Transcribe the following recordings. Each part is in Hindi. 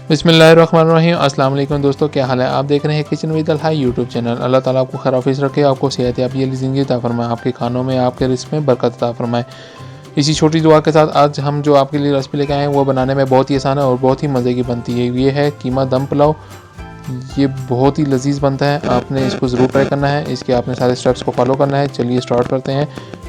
बिस्मिल्लाहिर्रहमानिर्रहीम। अस्सलाम वालेकुम दोस्तों, क्या हाल है। आप देख रहे हैं किचन विद अल हाई यूट्यूब चैनल। अल्लाह ताला आपको खैर ऑफिस रखे, आपको सेहत याबी वाली ज़िंदगी अता फरमाए, आपके खानों में आपके रिस्क में बरकत अता फरमाए। इसी छोटी दुआ के साथ आज हम जो आपके लिए रेसिपी लेके आए हैं वो बनाने में बहुत ही आसान है और बहुत ही मज़े की बनती है। ये है कीमा दम पुलाव। ये बहुत ही लजीज बनता है, आपने इसको ज़रूर ट्राई करना है। इसके आपने सारे स्टेप्स को फॉलो करना है। चलिए स्टार्ट करते हैं।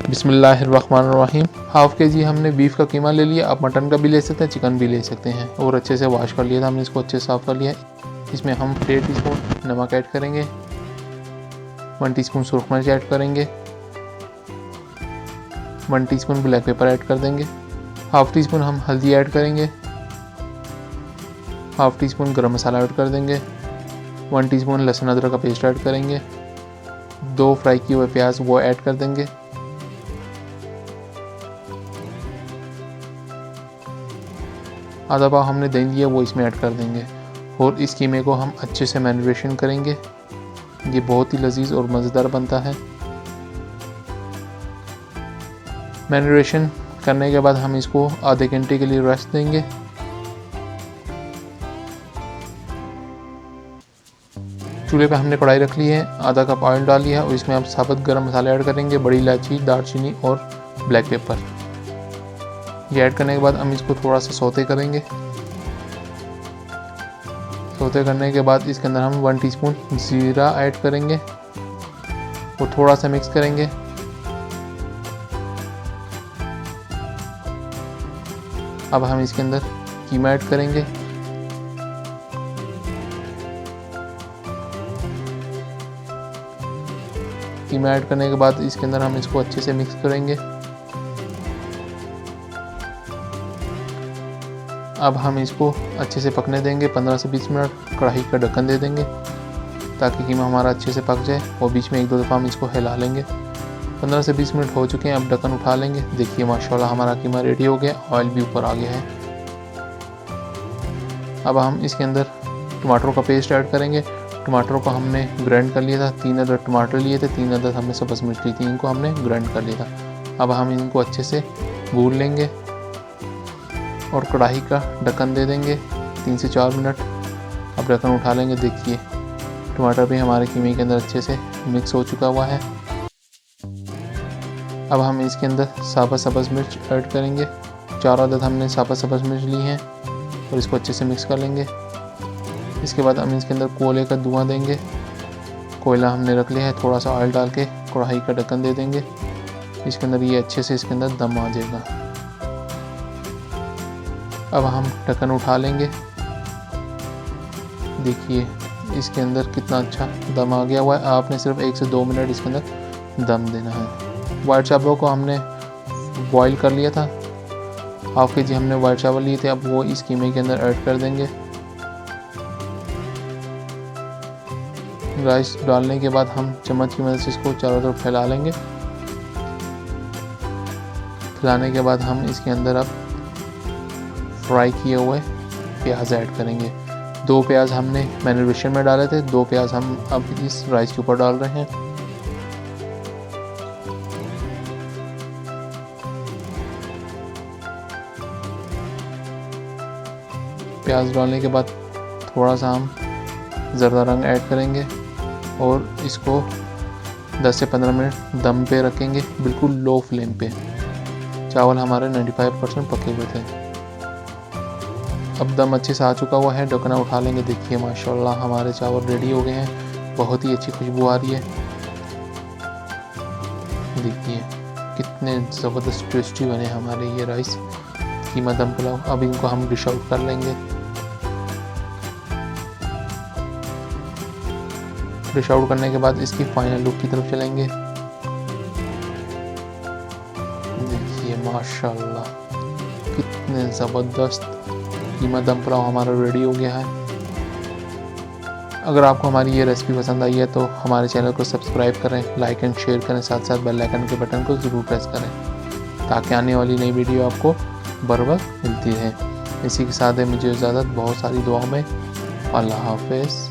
बिस्मिल्लाहिर्रहमानिर्रहीम। हाफ़ के जी हमने बीफ का कीमा ले लिया। आप मटन का भी ले सकते हैं, चिकन भी ले सकते हैं। और अच्छे से वॉश कर लिया था हमने, इसको अच्छे से साफ़ कर लिया है। इसमें हम 1.5 टीस्पून नमक ऐड करेंगे, 1 टीस्पून सुरख मिर्च ऐड करेंगे, 1 टीस्पून ब्लैक पेपर ऐड कर देंगे, हाफ़ टी स्पून हम हल्दी ऐड करेंगे, हाफ़ टी स्पून गरम मसाला ऐड कर देंगे, 1 टीस्पून लहसुन अदरक का पेस्ट ऐड करेंगे, 2 फ्राई किए हुए प्याज वो ऐड कर देंगे, आधा पाव हमने दही लिया वो इसमें ऐड कर देंगे और इस कीमे को हम अच्छे से मैरिनेशन करेंगे। ये बहुत ही लजीज और मज़ेदार बनता है। मैरिनेशन करने के बाद हम इसको आधे घंटे के लिए रेस्ट देंगे। चूल्हे पे हमने कढ़ाई रख ली है, आधा कप ऑयल डाल लिया और इसमें हम साबुत गरम मसाले ऐड करेंगे, बड़ी इलायची, दालचीनी और ब्लैक पेपर। ये ऐड करने के बाद हम इसको थोड़ा सा सौते करेंगे। सौते करने के बाद इसके अंदर हम 1 टीस्पून जीरा ऐड करेंगे और थोड़ा सा मिक्स करेंगे। अब हम इसके अंदर कीमा ऐड करेंगे। कीमा ऐड करने के बाद इसके अंदर हम इसको अच्छे से मिक्स करेंगे। अब हम इसको अच्छे से पकने देंगे 15 से 20 मिनट। कढ़ाई का ढक्कन दे देंगे ताकि कीमा हमारा अच्छे से पक जाए और बीच में 1-2 दफ़ा हम इसको हिला लेंगे। 15 से 20 मिनट हो चुके हैं, अब ढक्कन उठा लेंगे। देखिए माशाल्लाह हमारा कीमा रेडी हो गया, ऑयल भी ऊपर आ गया है। अब हम इसके अंदर टमाटरों का पेस्ट ऐड करेंगे। टमाटरों को हमने ग्राइंड कर लिया था, 3 अदद टमाटर लिए थे, 3 अदद हमने सब्ज़ मिर्च ली थी, इनको हमने ग्राइंड कर लिया था। अब हम इनको अच्छे से भून लेंगे और कढ़ाई का ढक्कन दे देंगे 3 से 4 मिनट। अब ढक्कन उठा लेंगे। देखिए टमाटर भी हमारे कीमे के अंदर अच्छे से मिक्स हो चुका हुआ है। अब हम इसके अंदर साबुत सब्ज़ मिर्च ऐड करेंगे। 4 अदद हमने साबुत सब्ज़ मिर्च ली हैं और इसको अच्छे से मिक्स कर लेंगे। इसके बाद हम इसके अंदर कोयले का धुआं देंगे। कोयला हमने रख लिया है, थोड़ा सा ऑयल डाल के कढ़ाई का ढक्कन दे देंगे। इसके अंदर ये अच्छे से इसके अंदर दम आ जाएगा। अब हम ढक्कन उठा लेंगे। देखिए इसके अंदर कितना अच्छा दम आ गया हुआ है। आपने सिर्फ 1 से 2 मिनट इसके अंदर दम देना है। वाइट चावलों को हमने बॉईल कर लिया था, हाफ़ के जी हमने वाइट चावल लिए थे। अब वो इस कीमे के अंदर ऐड कर देंगे। राइस डालने के बाद हम चम्मच की मदद से इसको चारों तरफ फैला लेंगे। फैलाने के बाद हम इसके अंदर अब फ्राई किए हुए प्याज ऐड करेंगे। 2 प्याज हमने मैरिनेशन में डाले थे, 2 प्याज हम अब इस राइस के ऊपर डाल रहे हैं। प्याज डालने के बाद थोड़ा सा हम ज़रदा रंग ऐड करेंगे और इसको 10 से 15 मिनट दम पे रखेंगे, बिल्कुल लो फ्लेम पे। चावल हमारे 95% पके हुए थे। अब दम अच्छे से आ चुका हुआ है, ढक्कन उठा लेंगे। देखिए माशाल्लाह हमारे चावल रेडी हो गए हैं, बहुत ही अच्छी खुशबू आ रही है। देखिए कितने ज़बरदस्त टेस्टी बने हमारे ये राइस कीमा दम पुलाव। अब इनको हम डिश आउट कर लेंगे। डिश आउट करने के बाद इसकी फाइनल लुक की तरफ चलेंगे। देखिए माशाल्लाह कितने ज़बरदस्त कीमा दम पुलाव हमारा रेडी हो गया है। अगर आपको हमारी ये रेसिपी पसंद आई है तो हमारे चैनल को सब्सक्राइब करें, लाइक एंड शेयर करें, साथ साथ बेल आइकन के बटन को ज़रूर प्रेस करें ताकि आने वाली नई वीडियो आपको बर वक्त मिलती रहे। इसी के साथ है मुझे इजाज़त। बहुत सारी दुआओं में। अल्लाह हाफ़िज़।